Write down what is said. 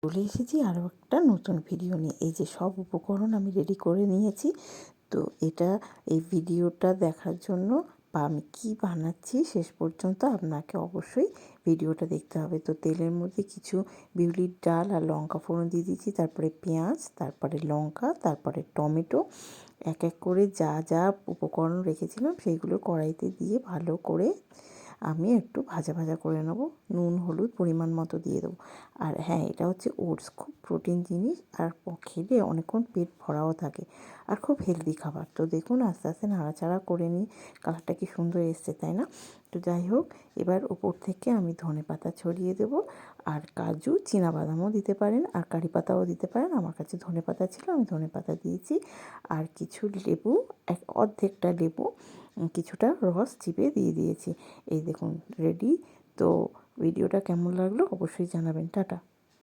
চলে এসেছি আরও একটা নতুন ভিডিও নিয়ে। এই যে সব উপকরণ আমি রেডি করে নিয়েছি। তো এই ভিডিওটা দেখার জন্য বা আমি কী বানাচ্ছি শেষ পর্যন্ত আপনাকে অবশ্যই ভিডিওটা দেখতে হবে। তো তেলের মধ্যে কিছু বিউলির ডাল আর লঙ্কা ফোড়ন দিয়ে দিয়েছি, তারপরে পেঁয়াজ, তারপরে লঙ্কা, তারপরে টমেটো, এক এক করে যা যা উপকরণ রেখেছিলাম সেইগুলো কড়াইতে দিয়ে ভালো করে আমি একটু ভাজা ভাজা করে নেবো। নুন হলুদ পরিমাণ মতো দিয়ে দেবো। আর হ্যাঁ, এটা হচ্ছে ওটস, খুব প্রোটিন জিনিস আর খেলে অনেকক্ষণ পেট ভরাও থাকে আর খুব হেলদি খাবার। তো দেখুন আস্তে আস্তে নাড়াচাড়া করে নিই। কালারটা কি সুন্দর এসছে, তাই না? তো যাই হোক, এবার ওপর থেকে আমি ধনেপাতা ছড়িয়ে দেবো আর কাজু বাদামও দিতে পারেন আর কারি পাতাও দিতে পারেন। আমার কাছে ধনেপাতা ছিল, আমি ধনেপাতা দিয়েছি। আর কিছু লেবু, অর্ধেকটা লেবু কিছুটা রস চিপে দিয়ে দিয়েছি। এই দেখুন রেডি। তো ভিডিওটা কেমন লাগলো অবশ্যই জানাবেন। টাটা।